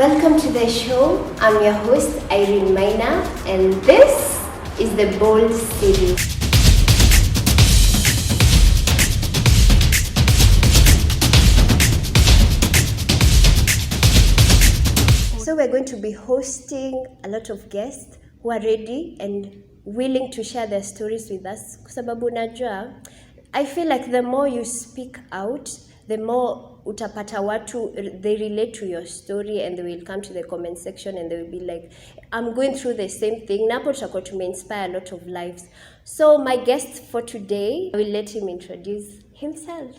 Welcome to the show. I'm your host, Irene Maina, and this is the Bold series. So we're going to be hosting a lot of guests who are ready and willing to share their stories with us. Kwa sababu unajua, I feel like the more you speak out, the more utapata watu, they relate to your story and they will come to the comment section and they will be like, I'm going through the same thing. Napo tutakuwa tume-inspire a lot of lives. So my guest for today, I will let him introduce himself.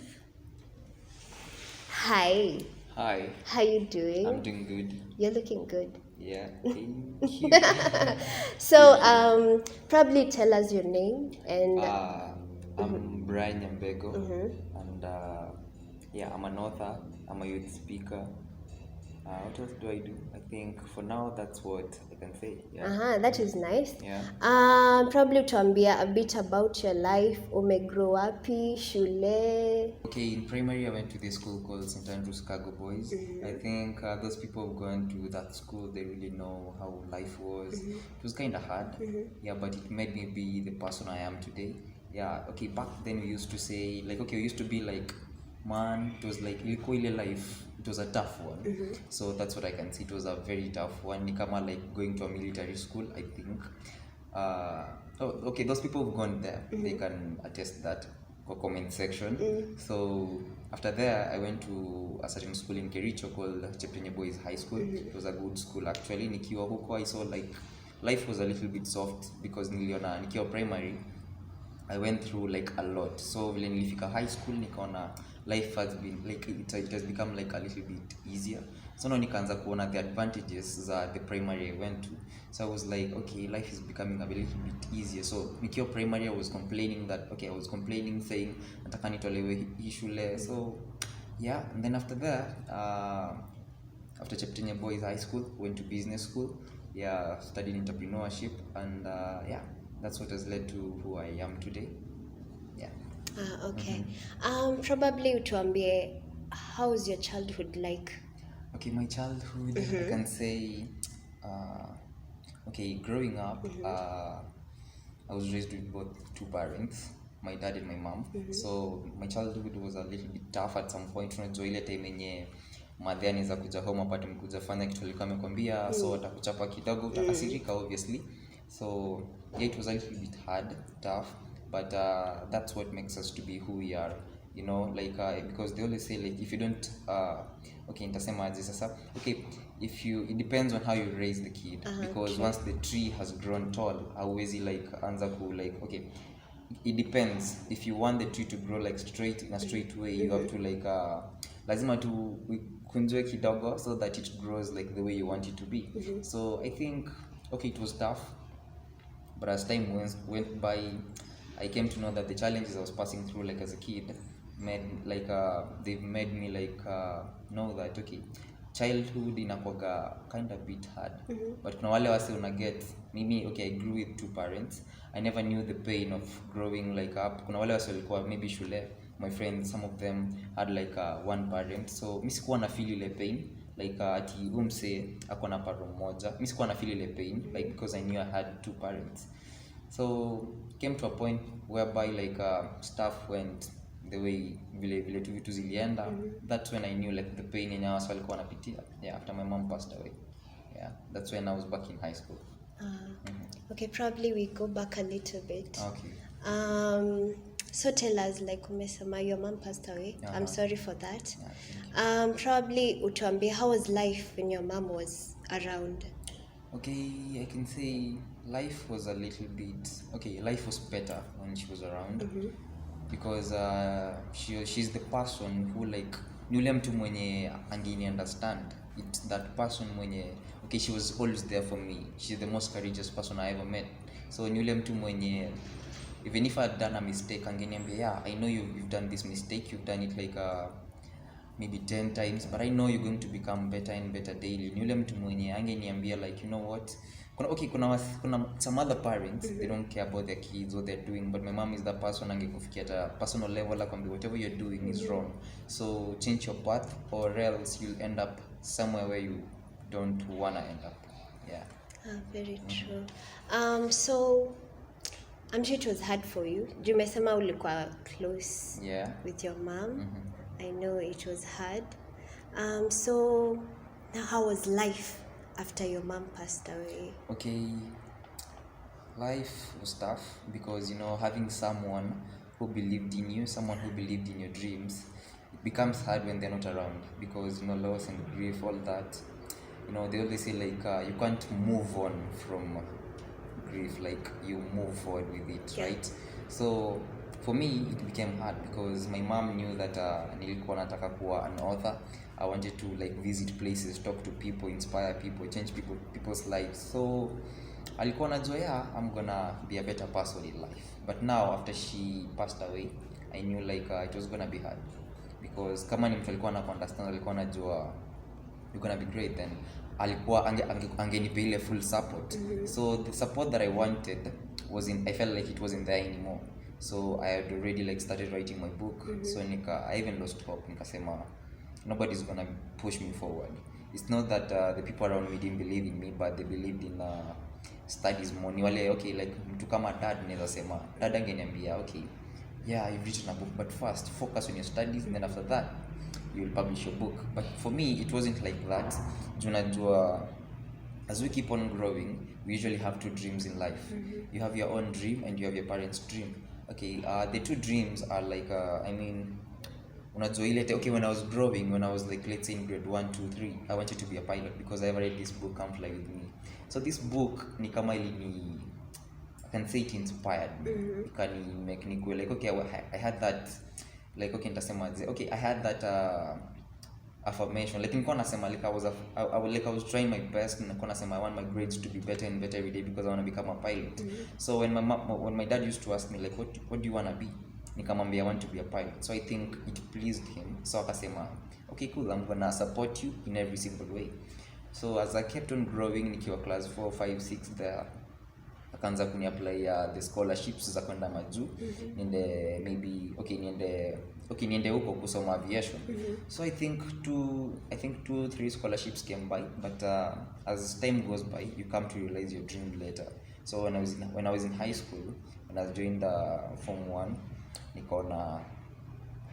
Hi. Hi. How you doing? I'm doing good. You're looking good. Yeah, thank you. So probably tell us your name and I'm Brian Nyambego, and yeah, I'm an author, I'm a youth speaker. What else do I do? I think for now that's what I can say. Yeah. that is nice. Yeah. Probably utuambia a bit about your life. Umegrow wapi, shule? Okay, in primary I went to this school called St. Andrew's Cargo Boys. I think those people who've gone to that school, they really know how life was. It was kind of hard, yeah, but it made me be the person I am today. Yeah, okay, back then we used to say, like, okay, we used to be like, man, it was like, life, it was a tough one. So that's what I can see, it was a very tough one. Nikama like going to a military school, I think. Okay, those people who've gone there, they can attest that. Comment section. So after there I went to a certain school in Kericho called Cheptenye Boys High School. It was a good school actually. Nikiwa huko I saw like life was a little bit soft because niliona nikiwa primary I went through like a lot. So vile nilifika high school nikaona life has been like it has become like a little bit easier. So now nikaanza kuona the advantages za the primary I went to. So I was like, okay, life is becoming a little bit easier. So nikiwa primary I was complaining saying nataka nitolewe hii shule. So yeah, and then after that after Cheptenye Boys High School, went to business school. Yeah, studied entrepreneurship, and yeah, that's what has led to who I am today. Yeah. Okay. Probably utuambie, how was your childhood like? Okay, my childhood, I can say, okay, growing up, I was raised with both two parents, my dad and my mom. So my childhood was a little bit tough at some point. Unajua ile time yenye madhani za kuja home apate mkuja fanya kitu alikuwa amekwambia, so atakuchapa kidogo, utakasirika obviously. So yeah, it was a little bit hard, tough, but that's what makes us to be who we are, you know, like because they always say like if you don't okay, nitasema aje sasa, okay, it depends on how you raise the kid, because once the tree has grown tall, hauwezi like anza ku like, okay, it depends. If you want the tree to grow like straight in a straight way, you have to like lazima tu kunjwe kidogo so that it grows like the way you want it to be. So I think, okay, it was tough, but as time went by, I came to know that the challenges I was passing through like as a kid they've made me like know that okay, childhood inakuwaga kind of bit hard, but kuna wale wase una get mimi, okay, I grew with two parents. I never knew the pain of growing like up. Kuna wale wase walikuwa maybe shule, my friends, some of them had like one parent, so mimi sikuwa na feel ile pain like ati umse akona paro moja. Mimi sikuwa na feel ile pain like because I knew I had two parents. So came to a point whereby like stuff went the way vile tu vitu zilienda. That's when I knew like the pain yenye watu walikuwa wanapitia. Yeah, after my mom passed away. Yeah, that's when I was back in high school. Okay, probably we go back a little bit. Okay. So tell us, like umesema your mom passed away. I'm sorry for that. Yeah, probably utuambie, how was life when your mom was around? Okay, I can say life was a little bit, okay, life was better when she was around, because she's the person who like ni ule mtu mwenye angini understand. It's that person mwenye, okay, she was always there for me. She's the most courageous person I ever met. So ni ule mtu mwenye, even if I had done a mistake, angeniambia, yeah, I know you've done this mistake, you've done it like maybe 10 times, but I know you're going to become better and better daily. Ni ule mtu mwenye angeniambia like, you know what, kuna some other parents, they don't care about their kids, what they're doing, but my mom is the person angekufikia at a personal level like whatever you're doing is wrong, so change your path or else you'll end up somewhere where you don't wanna end up. Yeah. Very true. So I'm sure it was hard for you. Juu umesema ulikuwa close Yeah. with your mom. I know it was hard. So now how was life after your mom passed away? Okay, life was tough because having someone who believed in you, someone who believed in your dreams, it becomes hard when they're not around because loss and grief, all that. They always say like you can't move on from grief, like you move forward with it. Yeah. Right? So for me it became hard because my mom knew that nilikuwa nataka kuwa an author. I wanted to like visit places, talk to people, inspire people, change people's lives. So alikuwa najua I'm gonna be a better person in life. But now after she passed away, I knew like it was gonna be hard because kama ni mtu alikuwa understand, alikuwa najua you're gonna be great, then alikuwa angenipe ile full support. So the support that I wanted I felt like it wasn't there anymore. So I had already like started writing my book. So I even lost hope. Nikasema nobody's gonna push me forward. It's not that the people around me didn't believe in me, but they believed in studies more. Ni wale okay, like mtu kama dad naweza sema dad angeniambia okay, yeah, you've written a book, but first focus on your studies and then after that you will publish your book. But for me it wasn't like that. Junajua as we keep on growing, we usually have two dreams in life. You have your own dream and you have your parents' dream. Okay, the two dreams are like unajua ile okay, when I was growing, when I was like let's say in grade 1, 2, 3, I wanted to be a pilot because I ever read this book, Come Fly With Me. So this book ni kama ilini, I can say it inspired me. Ikani make me go like okay, I had that like okay, nitasema okay, I had that affirmation, like nilikuwa nasema like I was trying my best, nilikuwa nasema I want my grades to be better and better every day because I want to become a pilot. So when my dad used to ask me like what do you want to be, nikamwambia I want to be a pilot. So I think it pleased him, so akasema okay cool, I'm gonna support you in every single way. So as I kept on growing, nikiwa class 4, 5, 6 there, akaanza kuni apply the scholarships za kwenda majuu. Niende maybe niende huko kusoma aviation. So I think 2-3 scholarships came by, but as time goes by you come to realize your dream later. So when I was in high school, when I was doing the form 1, nikaona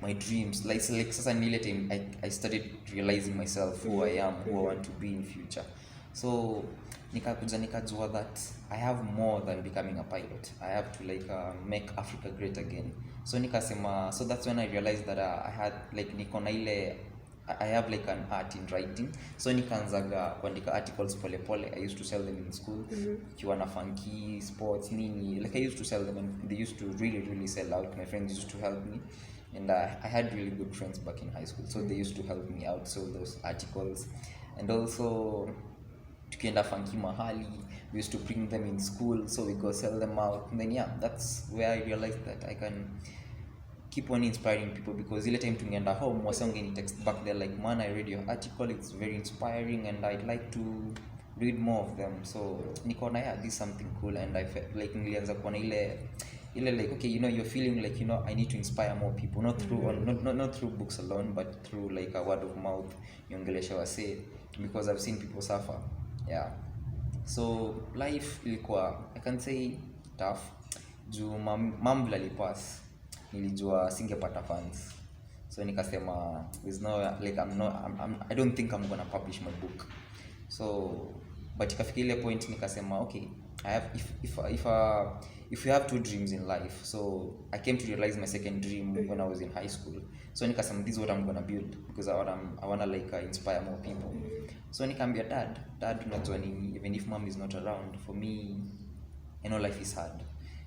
my dreams like sasa ni ile time I started realizing myself, who I am, who I want to be in future. So nikajua that I have more than becoming a pilot. I have to like make Africa great again. So nikasema, so that's when I realized that I had like nikona ile I have like an art in writing. So nikaanzaga kuandika articles pole. I used to sell them in school. Kiwa na funky sports nini, like I used to sell them and they used to really sell out. My friends used to help me, and I had really good friends back in high school, so they used to help me out sell those articles. And also tukienda funky mahali, we used to bring them in school, so we go sell them out. And then that's where I realized that I can keep on inspiring people, because ile time tungeenda home wasongeni text back there like, man, I read your article, it's very inspiring and I'd like to read more of them. So nikaona this is something cool, and I felt like nilianza kuona ile like okay, you're feeling like I need to inspire more people, not through not through books alone, but through like a word of mouth, yongelesha wase, because I've seen people suffer. So life ilikuwa, I can say, tough. Juu mom alipass, nilijua singepata funds, so nikasema there's no like I don't think I'm gonna publish my book. So but ikafika ile point nikasema okay, I have if you have two dreams in life. So I came to realize my second dream when I was in high school. So nikasema this is what I'm gonna build, because I wanna like inspire more people. So nikaambia dad unajua nini, even if mom is not around, for me I know life is hard,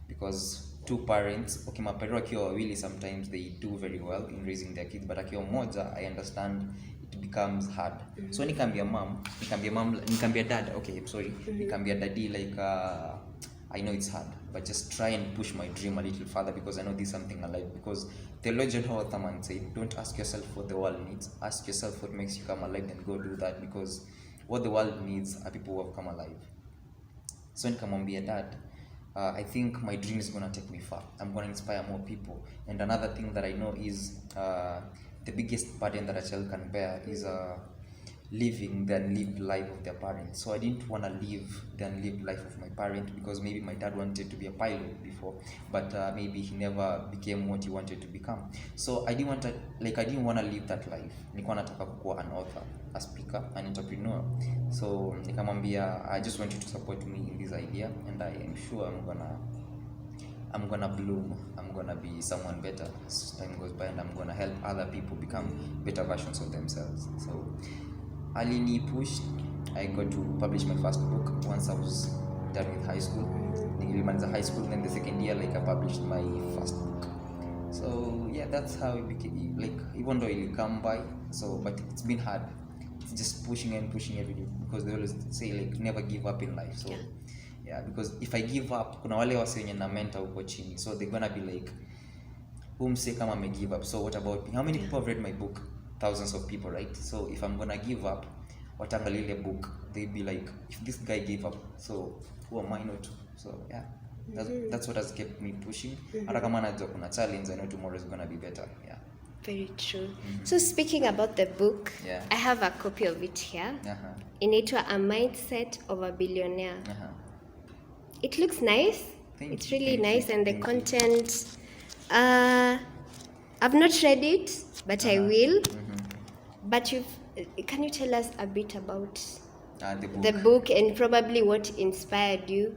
because two parents, okay, maparents wakiwa wawili sometimes they do very well in raising their kids, but akiwa mmoja I understand it becomes hard. So nikaambia dad, okay, sorry, nikaambia daddy like I know it's hard, but just try and push my dream a little further, because I know this is something alive. Because theologian Howard Thurman said, don't ask yourself what the world needs, ask yourself what makes you come alive, and go do that, because what the world needs are people who have come alive. So nikamwambia dad, I think my dream is going to take me far. I'm going to inspire more people. And another thing that I know is the biggest burden that a child can bear is living the unlived life of their parents. So I didn't want to live the unlived life of my parent, because maybe my dad wanted to be a pilot before, but maybe he never became what he wanted to become. So I didn't want to live that life. Nilikuwa nataka kuwa an author, a speaker, an entrepreneur. So nikamwambia, I just want you to support me in this idea, and I am sure I'm gonna bloom. I'm gonna be someone better as time goes by, and I'm gonna help other people become better versions of themselves. So alini pushed. I got to publish my first book once I was done with high school. Nilimaliza high school, then the second year, like, I published my first book. So yeah, that's how it became. Like, even though it will come by, so but it's been hard. It's just pushing and pushing every day, because they always say, like, never give up in life. So yeah, because if I give up, kuna wale wase wenye na mentor huko chini, so they're gonna be like, say kama me give up, so what about me? How many people have read my book? Thousands of people, right? So if I'm gonna give up, watangalia book, they'd be like, if this guy gave up, so who am I not to? So yeah, that's what has kept me pushing. Hata kama najua kuna challenge, I know tomorrow is gonna be better. Yeah. Very true. So speaking about the book, I have a copy of it here. Inaitwa A Mindset of a Billionaire. It looks nice. It's really nice, and the content, I've not read it, but I will. But can you tell us a bit about the book and probably what inspired you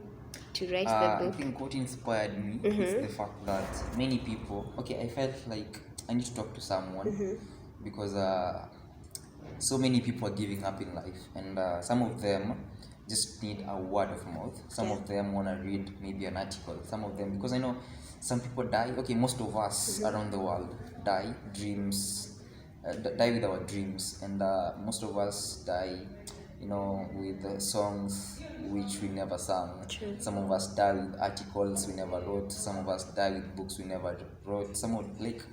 to write the book? I think what inspired me is the fact that many people, I felt like I need to talk to someone, because so many people are giving up in life, and some of them just need a word of mouth. Some of them want to read maybe an article. Some of them, because I know some people die. Most of us around the world die with our dreams, and most of us die, with songs which we never sang. True. Some of us die with articles we never wrote. Some of us die with books we never wrote. Some of, like,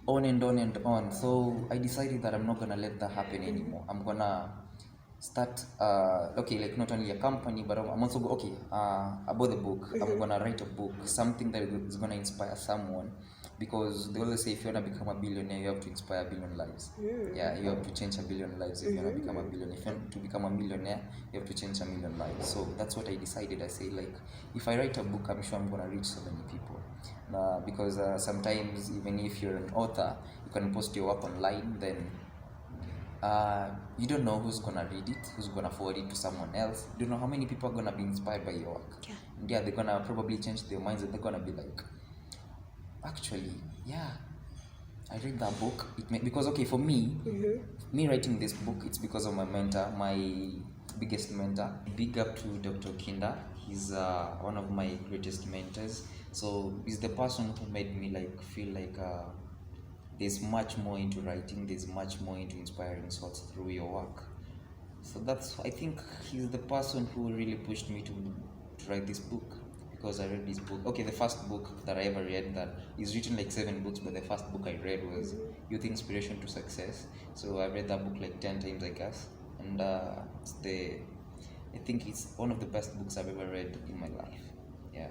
on and on and on. So I decided that I'm not gonna let that happen anymore. I'm gonna start like not only a company, but I'm also about the book. I'm gonna write a book, something that is gonna inspire someone, because they always say if you wanna become a billionaire, you have to inspire a billion lives. Yeah, you have to change a billion lives if you wanna become a billionaire. If you want to become a millionaire, you have to change a million lives. So that's what I decided. I say, like, if I write a book, I'm sure I'm gonna reach so many people. Because sometimes even if you're an author, you can post your work online, then you don't know who's gonna read it, who's gonna forward it to someone else. You don't know how many people are gonna be inspired by your work. And they're gonna probably change their minds, and they're gonna be like, actually, I read that book. Because for me, me writing this book, it's because of my mentor, my biggest mentor. Big up to Dr. Kinda. He's one of my greatest mentors. So he's the person who made me feel like there's much more into writing, there's much more into inspiring souls through your work. So I think he's the person who really pushed me to write this book, because I read this book. The first book that I ever read, that is written like 7 books, but the first book I read was Youth Inspiration to Success. So I read that book like 10 times, I guess. And I think it's one of the best books I've ever read in my life. Yeah.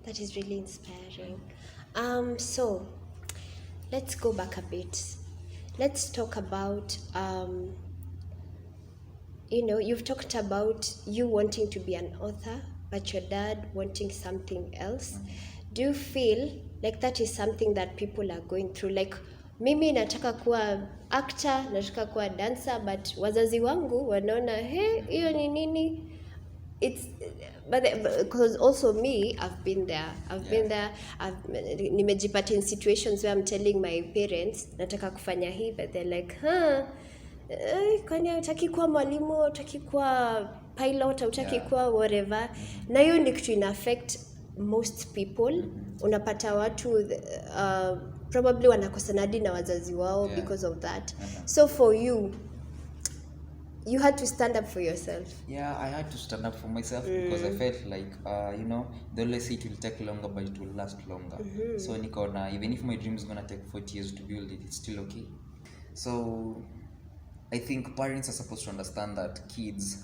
That is really inspiring. So let's go back a bit. Let's talk about, you've talked about you wanting to be an author, but your dad wanting something else. Do you feel like that is something that people are going through? Like, mimi nataka kuwa actor, nataka kuwa dancer, but wazazi wangu wanaona, hiyo ni nini? Because also me, I've been there. Nimejipata in situations where I'm telling my parents nataka kufanya hii, but they're like, kwani hutaki kuwa mwalimu, hutaki kuwa pilot, hutaki kuwa whatever. Na hiyo ni kitu ina affect most people. Unapata watu probably wanakosanadi na wazazi wao because of that. So for you had to stand up for yourself. Yeah, I had to stand up for myself because I felt like, they always say it will take longer, but it will last longer. So Nikona, even if my dream is going to take 40 years to build it, it's still okay. So I think parents are supposed to understand that kids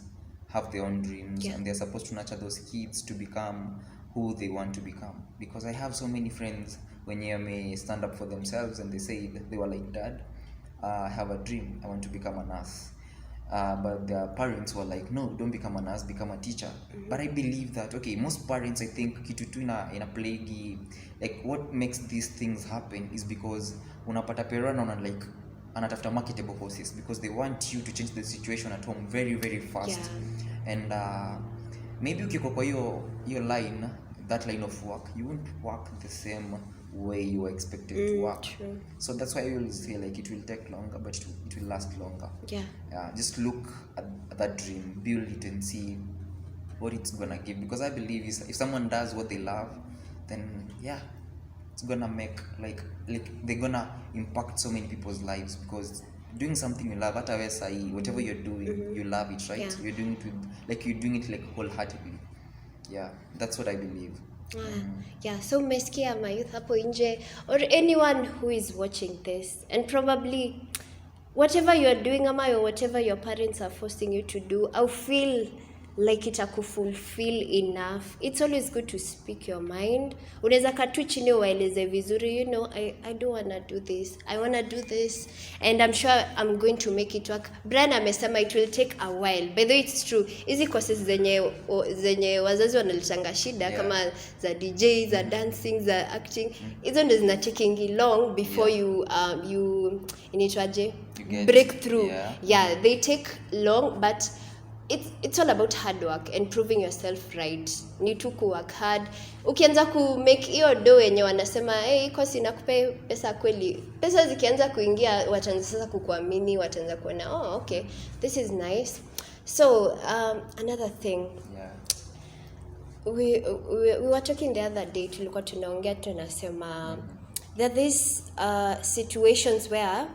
have their own dreams, and they're supposed to nurture those kids to become who they want to become. Because I have so many friends when they may stand up for themselves, and they say they were like, Dad, I have a dream, I want to become a nurse. but their parents were like, no, don't become a nurse, become a teacher. But I believe that, okay, most parents, I think kitu tu in a plague, like what makes these things happen is because unapata parent on like anatafuta marketable courses because they want you to change the situation at home very very fast. And maybe ukiko kwa hiyo line, that line of work, you won't work the same way you were expected to work. True. So that's why I always say like it will take longer, but it will last longer. Just look at that dream, build it, and see what it's gonna give. Because I believe if someone does what they love, then it's gonna make like they're gonna impact so many people's lives. Because doing something you love, whatever you're doing, you love it, right? You're doing it like wholeheartedly. That's what I believe. So umesikia my youth hapo nje, or anyone who is watching this, and probably whatever you are doing or whatever your parents are forcing you to do, I feel like itakufulfill enough. It's always good to speak your mind. Unaweza katu chini waeleze vizuri, you know, I don't want to do this, I want to do this, and I'm sure I'm going to make it work. Brian amesema it will take a while. By the way, it's true. Hizi courses zenye wazazi wanalitanga shida kama za DJ, za dancing, za acting, hizo ndo zina taking long before you initwaje breakthrough. They take long, but it's all about hard work and proving yourself right. Ni tu ku work hard. Ukianza ku make hiyo do wenye wanasema course inakupa pesa kweli, pesa zikianza kuingia wataanza sasa kukuamini, wataanza kuona okay, this is nice. So another thing, we were talking the other day, tulikuwa tunaongea tunasema there are these situations where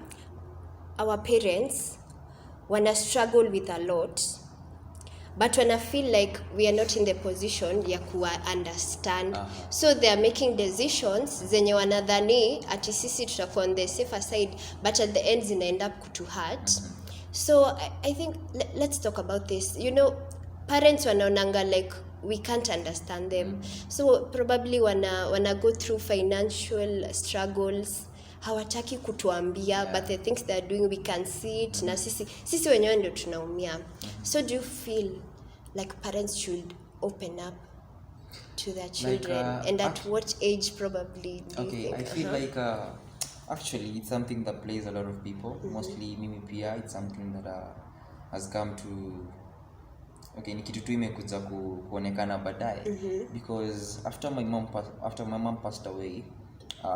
our parents wanna struggle with a lot, but when I feel like we are not in the position ya kuwa understand, so they are making decisions zenye wanadhani ati sisi tutakuwa on the safer side, but at the end zina end up kutu hurt. So I think let's talk about this. You know, parents wanaonanga like we can't understand them, so probably wana go through financial struggles, hawataki kutuambia, but the things they are doing we can see it, na sisi wenyewe ndio tunaumia. So do you feel like parents should open up to their children, and at what age probably do you think? I feel like actually it's something that plays a lot of people, mostly mimi pia. It's something that has come to ni kitu tu imekuja kuonekana baadaye, because after my mom passed away,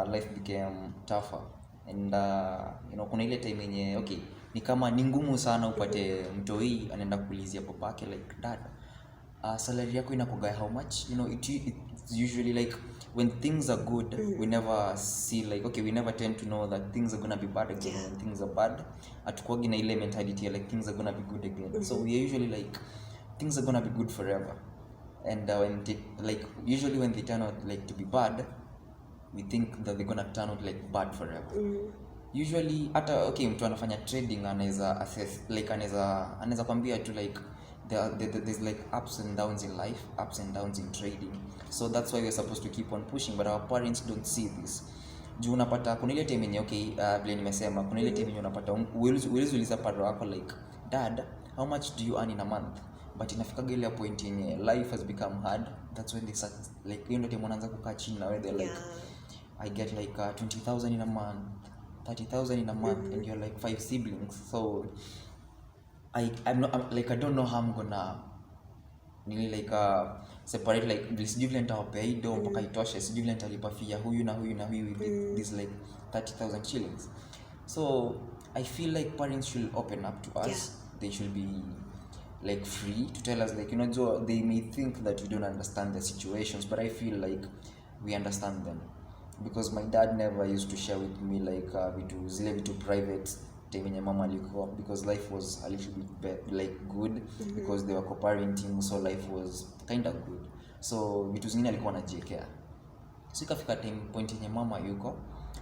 life became tougher, and kuna ile time yenye ni kama ni ngumu sana upate mtoi anaenda kuulizia papake like, dad, salary yako inakuga how much? It's usually like when things are good, we never see like we never tend to know that things are gonna be bad again. When things are bad, atukuagi na ile mentality like things are gonna be good again. So we are usually like things are gonna be good forever, and usually when they turn out like to be bad, we think that they're gonna turn out like bad forever. Usually hata mtu anafanya trading anaweza assess like anaweza kwambia tu like there's like ups and downs in life, ups and downs in trading. So that's why we're supposed to keep on pushing, but our parents don't see this. Juu unapata kuna ile time yenye vile nimesema, kuna ile time yenye unapata uliza paro wako like, dad, how much do you earn in a month? But inafika ile point yenye life has become hard. That's when they start like hiyo ndio wanaanza kukaa chini na wewe, they're like, I get like 20,000 in a month, 30,000 in a month, and you're like 5 siblings. So I'm I don't know how I'm gonna separate like this juvlant au pay do mpaka itoshe, si juvlant alipafia huyu na huyu with this like 30,000 shillings. So I feel like parents should open up to us. They should be like free to tell us like, they may think that we don't understand the situations, but I feel like we understand them, because my dad never used to share with me like vitu private time yenye mama alikuwa, because life was a little bit like good, because they were co-parenting, so life was kind of good. So vitu zingine alikuwa anajiwekea. So ikafika time point yenye mama yuko,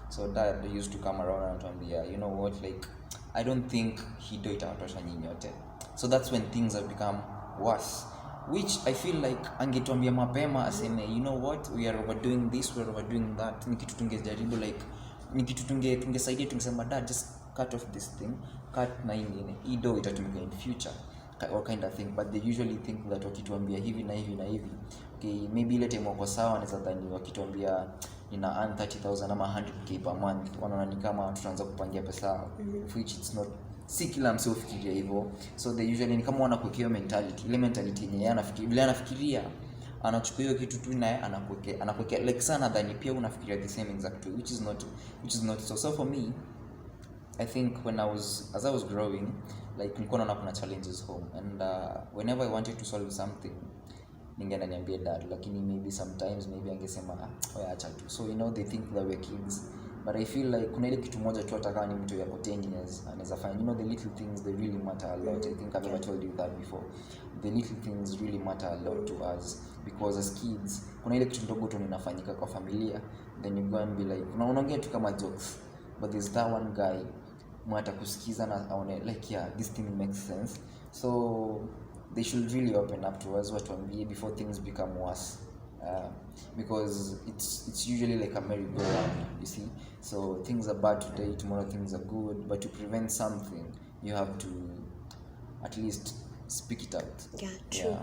so dad used to come around and tuambia, you know what, like I don't think hido itatosha nyinyi yote. So that's when things have become worse, which I feel like angetuambia mapema aseme, you know what, we are overdoing this, we are overdoing that. Ni kitu tungejaribu like, ni kitu tungesaidia, tungesema dad, just cut off this thing, cut na ingine, ido itatumika in future or kind of thing. But they usually think that wakituambia hivi na hivi na hivi, okay, maybe ile time wako sawa wanaweza dhani wakituambia nina earn 30,000 ama 100k per month, wanaona ni kama tutaanza kupangia pesa, which it's not. Si kila mseo fikiria hivyo. So they usually ni kama wanakuwekea mentality, ile mentality yenye anafikiria anachukua hiyo kitu tu naye anakuwekea like sana dhani pia unafikiria the same exact way, which is not so for me. I think as I was growing, like nilikuwa naona kuna challenges home, and whenever I wanted to solve something ningeenda niambie dad, lakini maybe sometimes angesema acha tu. So they think that we're kids, but I feel like kuna ile kitu moja tu ataka ni mtu yako 10 years anaweza fanya, the little things, they really matter a lot. I think I've ever told you that before. The little things really matter a lot to us, because as kids kuna ile kitu ndogo tu inafanyika kwa familia, then you go and be like unaongea tu kama jokes, but there's that one guy mwata kusikiza na aone like yeah, this thing makes sense. So they should really open up to us watuambie before things become worse, because it's usually like a merry-go-round, you see. So things are bad today, tomorrow things are good, but to prevent something you have to at least speak it out. Yeah, true.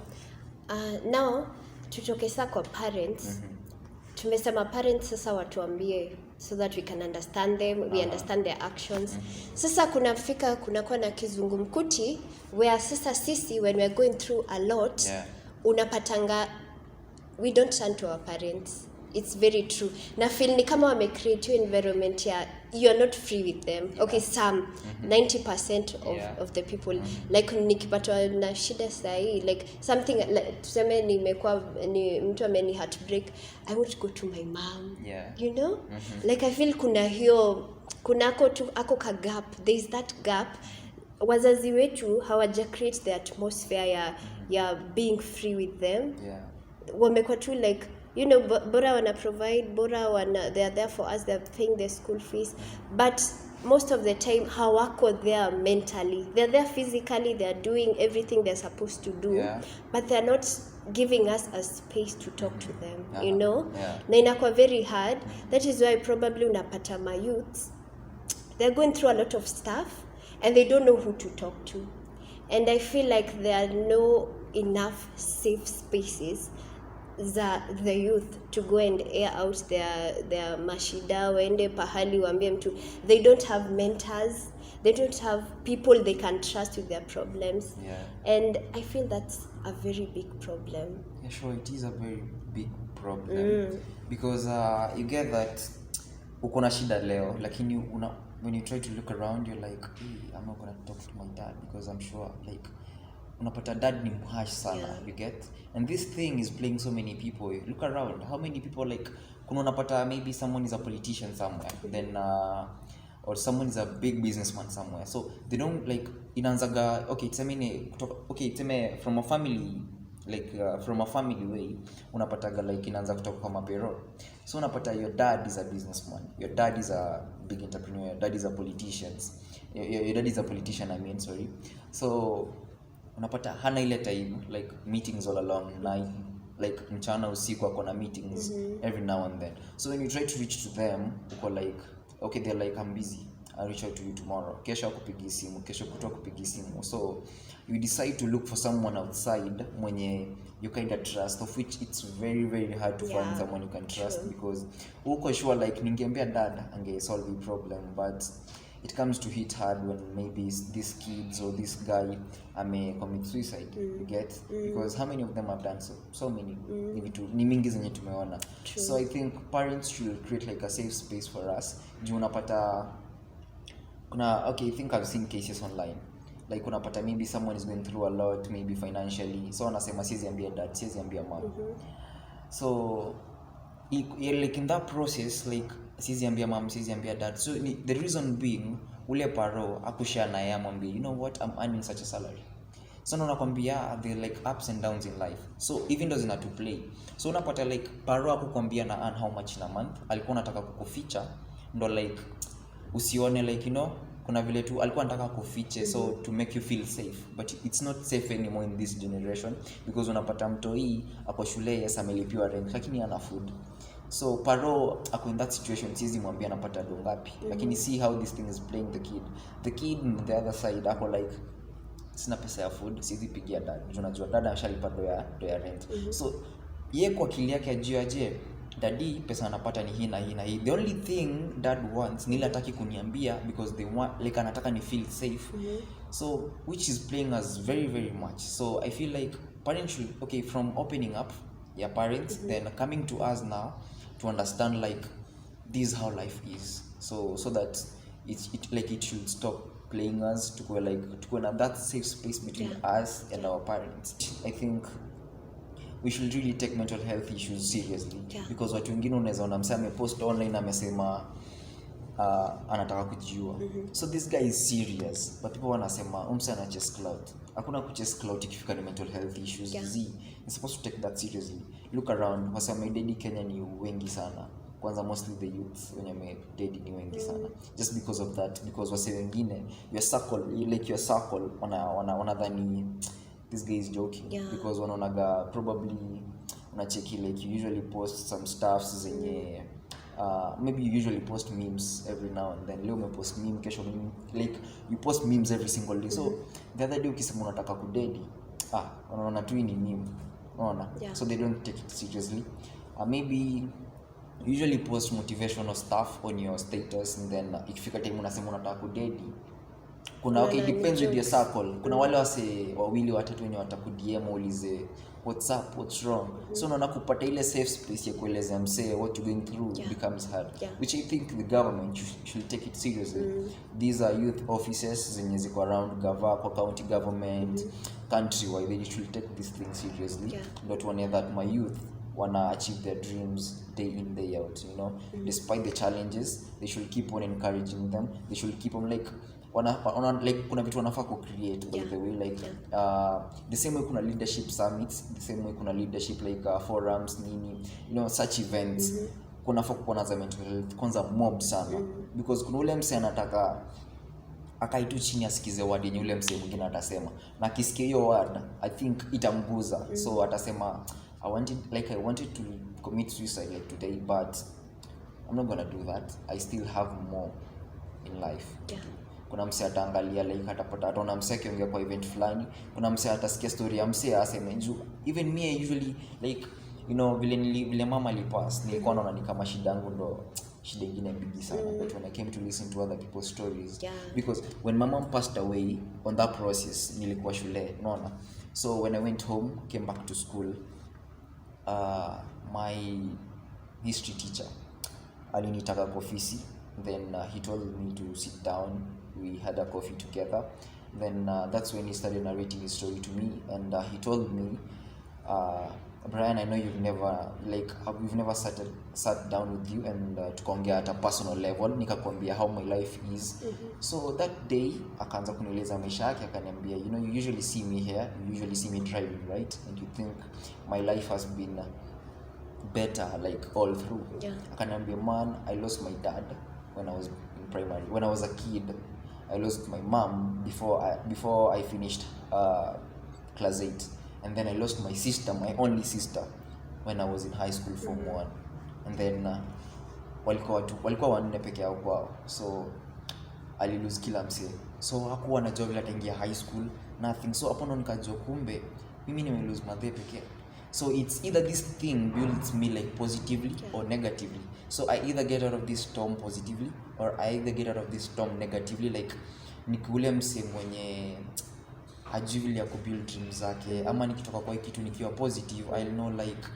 Now tutoke sasa kwa parents. Tumesema parents sasa watuambie so that we can understand them, we understand their actions. Sasa kunakuwa na kizungumkuti where sasa sisi when we are going through a lot, unapatanga we don't turn to our parents. It's very true. Na feel ni kama wame create your environment ya you are not free with them. Okay, some 90% of the people like nikipatwa na shida sahi, like something like tuseme nimekuwa ni mtu ameni heartbreak, I want to go to my mom. You know? Like I feel kunako tu ako ka gap. There is that gap. Wazazi wetu hawaja create the atmosphere ya being free with them. Wamekuwa tu like bora wana provide, they are there for us, they are paying their school fees, but most of the time hawako there mentally. They're there physically, they're doing everything they're supposed to do, but they're not giving us a space to talk to them, na inakuwa very hard. That is why probably unapata my youths, they're going through a lot of stuff and they don't know who to talk to, and I feel like there are no enough safe spaces the youth to go and air out their mashida, waende pahali waambie mtu. They don't have mentors, they don't have people they can trust with their problems, and I feel that's a very big problem. Yeah, sure, it is a very big problem, because you get that uko na shida leo, lakini when you try to look around you're like, hey, I'm not going to talk to my dad because I'm sure like unapata dad ni mhash sana, you get, and this thing is playing so many people. Look around, how many people, like kuna unapata maybe someone is a politician somewhere, then or someone is a big businessman somewhere, so they don't like inanzaga it's from a family, like from a family way unapataga like inaanza kutoka kwa mapero. So unapata your dad is a businessman, your dad is a big entrepreneur, your dad is a politician, your dad is a politician, I mean, sorry. So unapata hana ile time like meetings all along night, like mchana usiku akona meetings every now and then. So when you try to reach to them, uko like okay, they're like, I'm busy, I'll reach out to you tomorrow, kesho akupigi simu, kesho kutwa kupigi simu. So you decide to look for someone outside mwenye you kind of trust, of which it's very very hard to find someone you can trust, because uko sure like ningeambia dad ange solve the problem, but it comes to hit hard when maybe these kids or this guy may commit suicide, you get, because how many of them have done so many, ni mingi zenye tumeona. So I think parents should create like a safe space for us. Juu unapata okay, I think I've seen cases online, like unapata maybe someone is going through a lot, maybe financially, so anasema siwezi ambia dad, siwezi ambia mom. So like in that process, like siwezi ambia mom, siwezi ambia dad. So the reason being ule paro akushare na yeye amwambie, you know what, I'm earning such a salary. So nakwambia there like ups and downs in life, so even though zina to play. So unapata like paro akukwambia na earn how much in a month, alikuwa anataka kukuficha ndo like usione like kuna vile tu alikuwa anataka kufiche, so to make you feel safe, but it's not safe anymore in this generation, because unapata mtoi ako shule, yes amelipiwa rent, lakini ana food. So paro ako in that situation, sizi mwambia anapata do ngapi. Lakini see how this thing is playing the kid on the other side ako like sina pesa ya food, sizi pigia dad, unajua dada ashalipa do ya rent. So ye kwa akili yake ajiaje daddy pesa anapata ni hii na hii na hii. The only thing dad wants ni hataki kuniambia because they want like anataka ni feel safe. So which is playing us very very much. So I feel like parents should, okay, from opening up your parents, then coming to us now to understand like this is how life is. So that it should stop playing us to go na that safe space between us and our parents. I think we should really take mental health issues seriously because watu wengine unaweza ona msame post online amesema anataka kujiua. So this guy is serious, but people wanasema ana chase clout. Hakuna kuchase clout ikifika ni mental health issues. You're supposed to take that seriously. Look around, wasema dedi Kenya ni wengi sana. Kwanza mostly the youth wenye dedi ni wengi sana. Just because of that, because wase wengine your circle wanadhani this guy is joking because wanaonaga probably unacheki like you usually post some stuffs zenye maybe you usually post memes every now and then. Leo umepost meme, kesho meme, like you post memes every single day. So the other day ukisema unataka kudedi wanaona tu ni meme, unaona. So they don't take it seriously. Maybe you usually post motivational stuff on your status and then ikifika time unasema unataka kudedi, kuna okay, depends with your circle. Kuna wale wase wawili watatu wenye watakudm ulize what's up, what's wrong. So unaona kupata ile safe space ya kueleza msee what you're going through becomes hard, which I think the government should take it seriously. These are youth offices zenye ziko around kwa county government, country wide, they should take this thing seriously. Not one that my youth wanna achieve their dreams day in day out, you know. Despite the challenges, they should keep on encouraging them. They should keep on like like kuna vitu wanafaa ku create by the way like the same way kuna leadership summits, the same way kuna leadership like forums nini, you know, such events. Kuna faa kuwa na mental health kwanza mob sana because kuna ule mse anataka akaitu chini asikize word yenye ule mse mwingine atasema, na akisikia hiyo word I think itamguza. So atasema I wanted to commit suicide like today, but I'm not gonna do that. I still have more in life. Kuna mse ataangalia like atapata ataona mse akiongea kwa event fulani, kuna mse atasikia story ya mse aseme even me usually like you know vile mama alipass nilikuwa naona ni kama shida yangu ndo shida nyingine big sana. But when I came to listen to other people's stories, because when my mom passed away on that process nilikuwa shule, unaona. So when I went home, came back to school, my history teacher alinitaka kwa ofisi, then he told me to sit down. We had a coffee together. Then that's when he started narrating his story to me, and he told me, Brian, I know we've never sat down with you and tukaongea at a personal level, nikakwambia how my life is. So that day akaanza kunieleza maisha yake, akaniambia, you know, you usually see me here, you usually see me driving, right? And you think my life has been better like all through. Akaniambia, man, I lost my dad when I was in primary. When I was a kid, I lost my mom before I finished class 8, and then I lost my sister, my only sister, when I was in high school form 1, and then walikuwa wanne peke yao kwao. So ali lose kila mse, so hakuwa na job ataingia high school, nothing. So hapo ndo nikajua kumbe mimi nime lose mother peke. So it's either this thing builds me like positively or negatively. So I either get out of this storm positively or I either get out of this storm negatively. Like nikule mse mwenye hajivili ya kubuild dreams zake, ama nikitoka kwa kitu nikiwa positive, I'll know like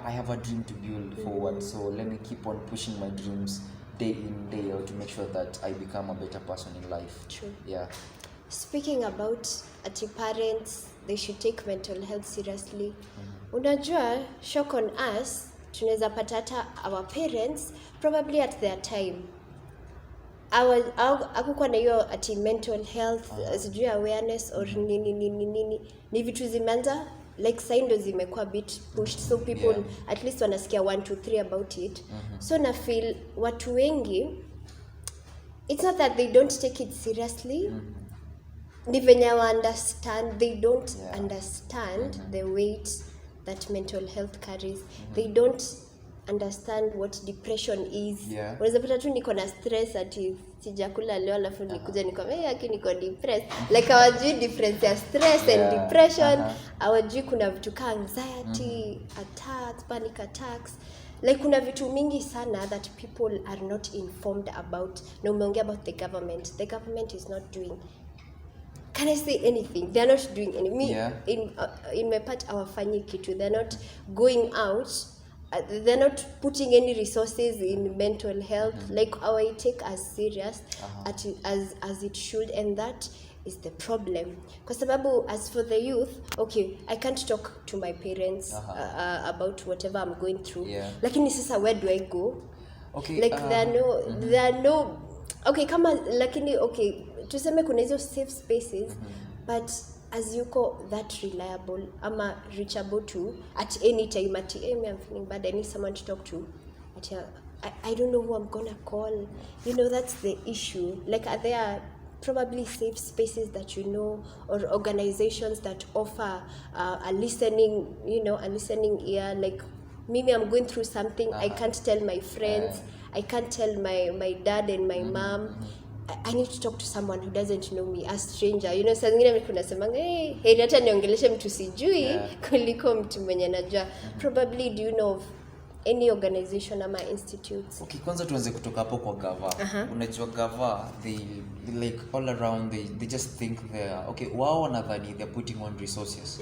I have a dream to build forward, so let me keep on pushing my dreams day in day out to make sure that I become a better person in life. True. Speaking about parents, they should take mental health seriously. Unajua, shock on us, tunaweza pata hata our parents probably at their time hakukuwa na hiyo mental health sijui awareness or nini ni vitu zimeanza like sign ndo zimekuwa bit pushed, so people at least wanasikia 1 2 3 about it. So na feel watu wengi, it's not that they don't take it seriously, ni venye wa understand, they don't understand the weight that mental health carries. They don't understand what depression is. Yeah. Unaweza pata tu niko na stress ati sijakula leo alafu nikuja niko yaki niko depressed. Like hawajui difference ya stress and depression. Hawajui kuna vitu kama anxiety, attacks, panic attacks. Like kuna vitu mingi sana that people are not informed about. Na umeongea about the government. The government is not doing. Can I say anything? They're not doing anything. In my part, hawafanyi kitu. They're not going out. They're not putting any resources in mental health. Like our take as serious as it should, and that is the problem. Kwa sababu as for the youth, okay, I can't talk to my parents about whatever I'm going through. Lakini sasa where do I go? Okay. Like there are no okay kama lakini okay tuseme kuna hizo safe spaces but as you call that reliable ama reachable to at any time at I'm feeling bad, I need someone to talk to. I don't know who I'm gonna call. You know, that's the issue. Like are there probably safe spaces that you know, or organizations that offer a listening ear. Like maybe I'm going through something, I can't tell my friends, I can't tell my dad and my mom. I need to talk to someone who doesn't know me, a stranger. You know, saa zingine mimi kunasemanga heri hata niongeleshe mtu sijui kuliko mtu mwenye najua. Probably do you know of any organization ama institutes? Okay, kwanza tuanze kutoka hapo kwa gava. Unajua gava, they like all around they just think okay, wao wanadhani they're putting on resources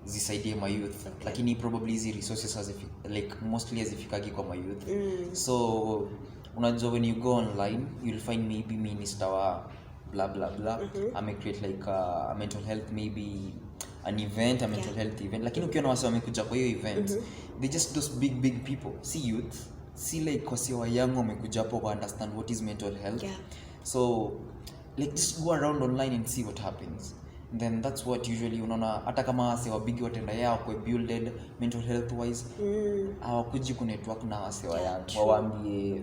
zisaidie my youth, lakini probably hizi resources like mostly hazifikagi kwa my youth. So unajua when you go online you'll find maybe minister wa blah blah blah create like a mental health, maybe an event, a mental health event, lakini ukiona wase wamekuja kwa hiyo event they just those big people, see youth, see like wase wa young wamekuja hapo ku understand what is mental health. So like just go around online and see what happens. Then that's what usually unaona hata kama wase wa big watenda yao kwa builded mental health wise hawakuji ku network na wase wa young waambie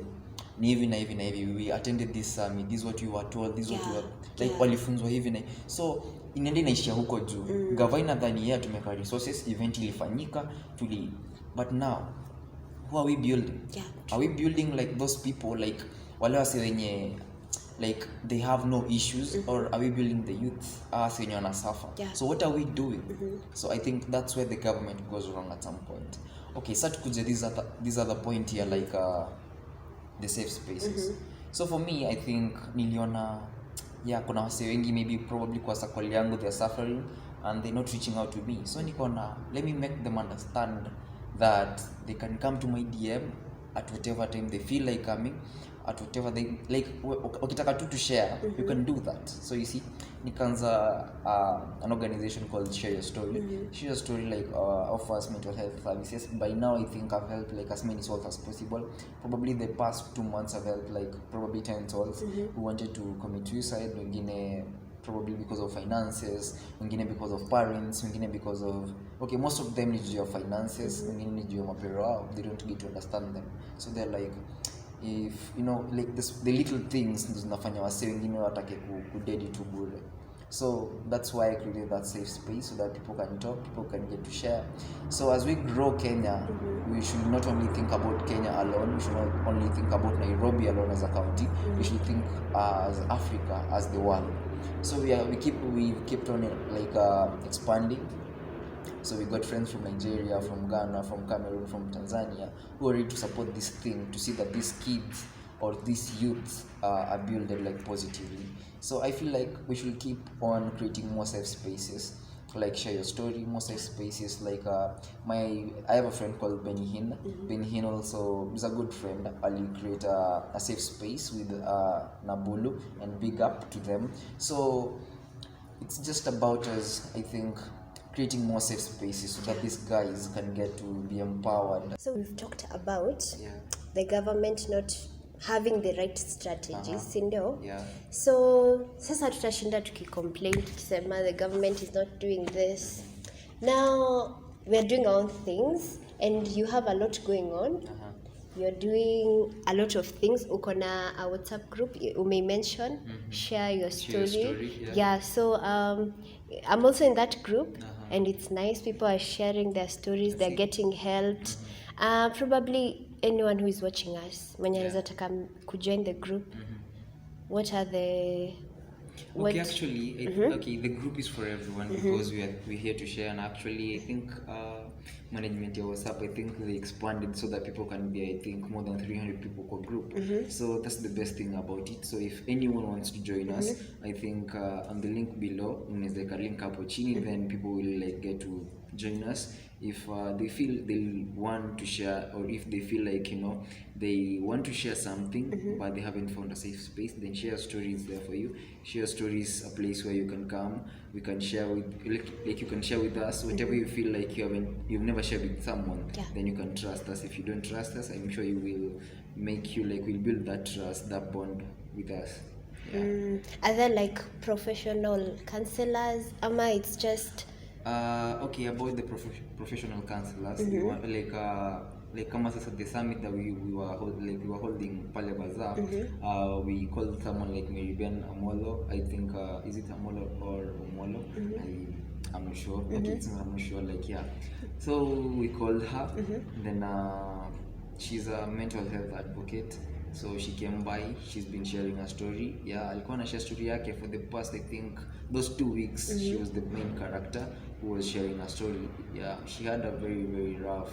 ni hivi na hivi na hivi, we attended this summit, this is what you were told, this is what you were like walifunzwa hivi na so inaenda inaishia huko juu. Gavana nadhani yeye tumeka resources, event ilifanyika but now who are we building? Are we building like those people, like wale wase wenye like they have no issues, or are we building the youth wenye wana suffer? So what are we doing? So I think that's where the government goes wrong at some point. Okay, so tukuje these are the point here, like the safe spaces. So for me I think niliona kuna wase wengi maybe probably kwa circle yangu they're suffering and they're not reaching out to me, so nikaona let me make them understand that they can come to my DM at whatever time they feel like coming, at whatever they like. Ukitaka tu to share you can do that. So you see nikaanza an organization called Share Your Story. Share Your Story like offers mental health services. By now I think I've helped like as many souls as possible. Probably the past 2 months I've helped like probably 10 souls who wanted to commit suicide, wengine probably because of finances, wengine because of parents, wengine because of most of them need your finances, wengine need your mapero, they don't get to understand them. So they're like, if you know like the little things zinafanya wase wengine watake kudedi tu bure. So that's why I created that safe space so that people can talk, people can get to share. So as we grow Kenya, we should not only think about Kenya alone, we should not only think about Nairobi alone as a county, we should think as Africa, as the world. So we kept on like expanding. So we got friends from Nigeria, from Ghana, from Cameroon, from Tanzania who are ready to support this thing, to see that these kids or these youths are built like positively. So I feel like we should keep on creating more safe spaces, like Share Your Story, more safe spaces. Like I have a friend called Benny Hinn. Benny Hinn also is a good friend. I'll create a safe space with Nabulu, and big up to them. So it's just about us, I think, creating more safe spaces so that these guys can get to be empowered. So we've talked about the government not having the right strategies, ndio? So sasa tutashinda tukicomplain tukisema the government is not doing this. Now we are doing our own things and you have a lot going on. You're doing a lot of things. Uko na a WhatsApp group you may mention, Share Your Story. So I'm also in that group and it's nice. People are sharing their stories, they're getting helped. Probably anyone who is watching us, mwenye anaweza taka kujoin the group. What are the Okay, actually, okay, the group is for everyone because we're here to share. And actually, I think management ya WhatsApp, I think they expanded so that people can be, I think, more than 300 people per group. So that's the best thing about it. So if anyone wants to join us, I think on the link below, there's like a link hapo chini, then people will like get to join us if they feel they want to share, or if they feel like, you know, they want to share something but they haven't found a safe space. Then Share Story is there for you. Share Story is a place where you can come, we can share with, like you can share with us whatever you feel like you've never shared with someone. Then you can trust us. If you don't trust us, I'm sure we'll build that trust, that bond with us. Are there like professional counselors? Ama it's just okay, about the professional counselors, we want, like kama sasa the summit that we were holding pale Bazaar, we called someone like Mariben Amolo. I think is it Amolo or Omolo? I'm not sure. Okay, I'm not sure. Like so we called her. Then she's a mental health advocate. So she came by, she's been sharing her story. Alikuwa na share story yake for the past, I think, those 2 weeks. She was the main character who was sharing her story. She had a very, very rough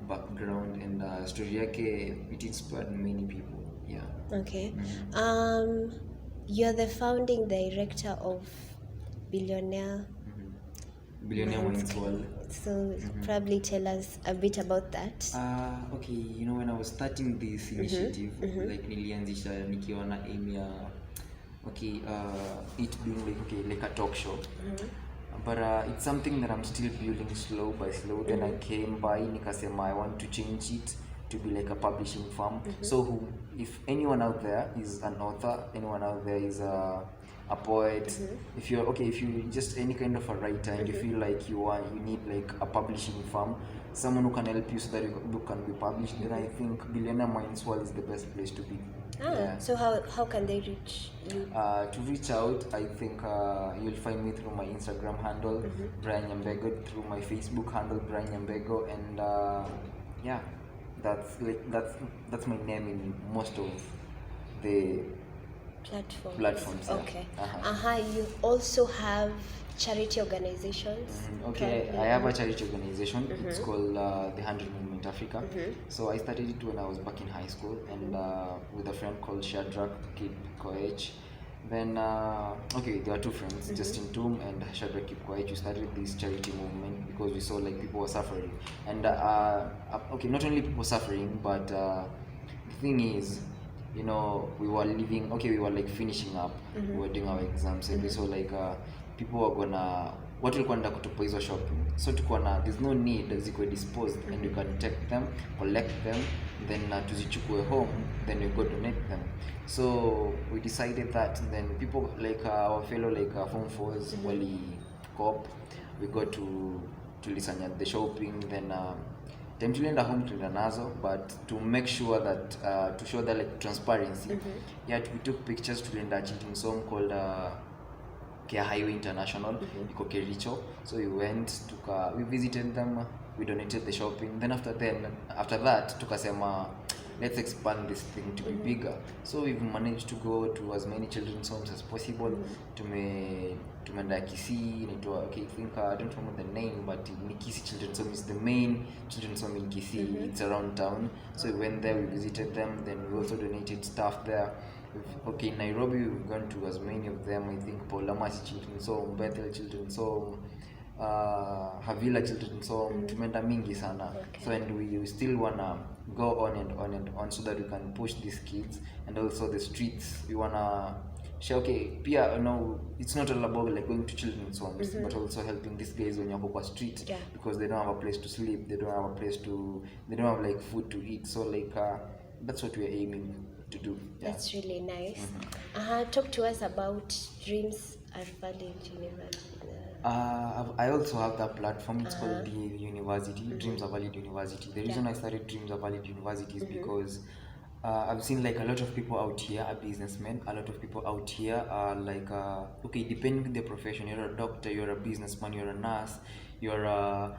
background, and story yake, it inspired many people. Okay. You're the founding director of Billionaire Minds World. So probably tell us a bit about that. Okay, you know, when I was starting this initiative, like nilianzisha nikiwa na aim ya it being like a talk show. But it's something that I'm still building slow by slow. Then I came by nikasema I want to change it to be like a publishing firm. So if anyone out there is an author, anyone out there is a poet, if you just any kind of a writer, and you feel like you need like a publishing firm, someone who can help you so that your book can be published, then I think Billionaire Minds World is the best place to be. So how can they reach you? To reach out, I think you'll find me through my Instagram handle, Brian Nyambego, through my Facebook handle, Brian Nyambego, and that's my name in most of the platforms. Okay. You also have charity organizations. Okay, I have a charity organization. It's called the 100 Movement Africa. So I started it when I was back in high school, and with a friend called Shadrach Kip Koech. Then there are two friends, Justin Toom and Shadrach Kip Koech. We started this charity movement because we saw like people were suffering, and not only people suffering, but the thing is, you know, we were like finishing up, we were doing our exams, and we saw like people were gonna watu walikuwa wanataka kutupa hizo shopping, so tuko na there's no need ziko disposed, and you can take them, collect them, then tuzichukue home, then you go donate them. So we decided that, and then people like our fellow like form 4s wali cop, we got to listen at the shopping, then time tulienda home tulienda nazo, but to make sure that to show that like transparency, we took pictures. Tulienda children's home called Care Highway International, iko Kericho. So we went, we visited them, we donated the shopping. Then after that tukasema let's expand this thing to be bigger. So we've managed to go to as many children's homes as possible. Tumeenda Kisii, I think I don't remember the name, but Kisii Children's Home is the main children's home in Kisii. It's around town. So we went there, we visited them, then we also donated stuff there. In Nairobi we've gone to as many of them. I think Paulamasi Children's Home, Bethel Children's Home, Havila Children's Home, tumeenda mingi sana. So and we still wanna go on and on and on so that we can push these kids, and also the streets. We wanna share, pia, you know, it's not all about like going to children's homes, but also helping these guys when you're on street, because they don't have a place to sleep, they don't have like food to eat. So like that's what we're aiming to do. That's really nice. Talk to us about Dreams Are Valid University. I also have that platform. It's called the University, Dreams Are Valid University. The reason I started Dreams Are Valid University is because I've seen like a lot of people out here are businessmen. A lot of people out here are like depending on the profession. You're a doctor, you're a businessman, you're a nurse, you're a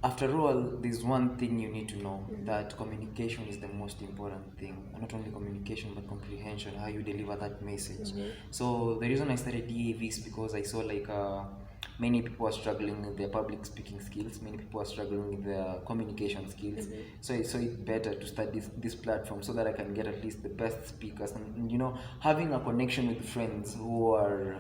after all, there's one thing you need to know, that communication is the most important thing. And not only communication, but comprehension, how you deliver that message. So the reason I started DAV is because I saw like many people are struggling with their public speaking skills, many people are struggling with their communication skills. So I saw it better to start this platform so that I can get at least the best speakers, and having a connection with friends who are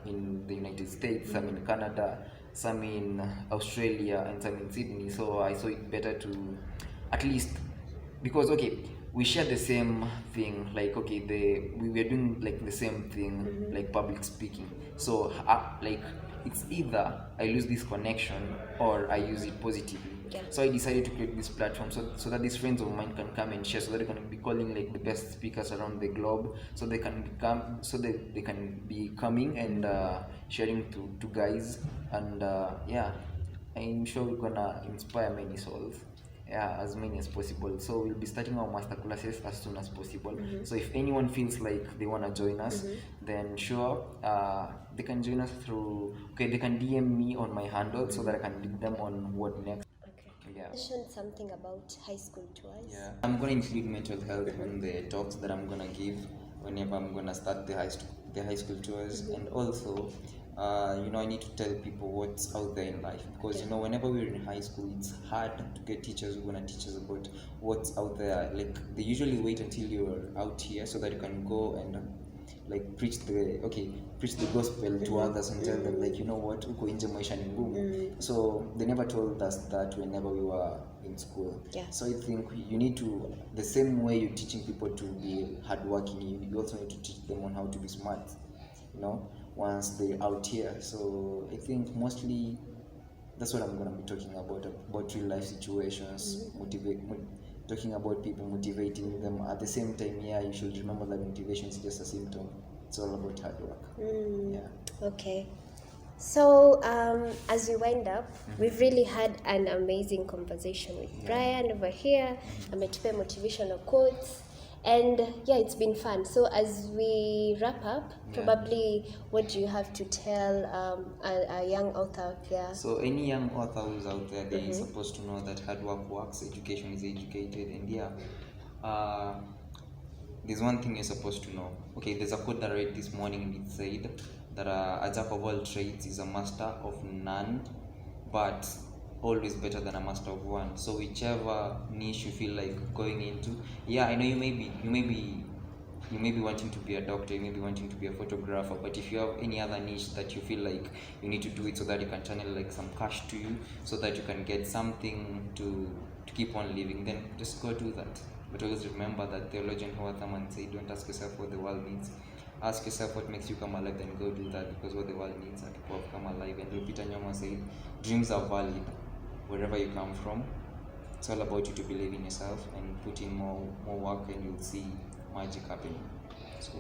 in the United States, some in Canada, some in Australia, and some in Sydney. So I saw it better to at least, because okay, we share the same thing, like okay, we were doing like the same thing, like public speaking. So like it's either I lose this connection or I use it positively. So I decided to create this platform so that these friends of mine can come and share, so that they can be calling like the best speakers around the globe, so they can they can be coming and sharing to guys, and yeah, I'm sure we're gonna inspire many souls, as many as possible. So we'll be starting our master classes as soon as possible. So if anyone feels like they want to join us, then sure, they can join us through, they can DM me on my handle so that I can lead them on what next. You mentioned something about high school tours. Yeah, I'm going to include mental health in the talks that I'm going to give whenever I'm going to start the high school tours. And also, I need to tell people what's out there in life, because whenever we're in high school, it's hard to get teachers who are going to teach us about what's out there. Like, they usually wait until you're out here so that you can go and like preach the gospel to others and tell them, like, what, uko nje maisha ni ngumu. So they never told us that whenever we were in school. So I think you need to, the same way you're teaching people to be hardworking, you also need to teach them on how to be smart, once they're out here. So I think mostly that's what I'm going to be talking about real life situations, talking about people, motivating them. At the same time, you should remember that motivation is just a symptom. It's all about hard work. Okay. So as we wind up, we've really had an amazing conversation with Brian over here. Ametupe motivational quotes. And it's been fun. So as we wrap up, probably what do you have to tell a young author out there? So any young author who's out there, they're supposed to know that hard work works, education is educated, and there's one thing you're supposed to know. Okay, there's a quote that I read this morning, and it said that a jack of all trades is a master of none, but always better than a master of one. So whichever niche you feel like going into, I know you may be wanting to be a doctor, you may be wanting to be a photographer, but if you have any other niche that you feel like you need to do it so that you can channel like some cash to you, so that you can get something to keep on living, then just go do that. But always remember that theologian Howard Thurman said, don't ask yourself what the world needs, ask yourself what makes you come alive, then go do that, because what the world needs are people have come alive. And Peter Nyama said, dreams are valid wherever you come from. It's all about you to believe in yourself and put in more work, and you'll see magic happening. So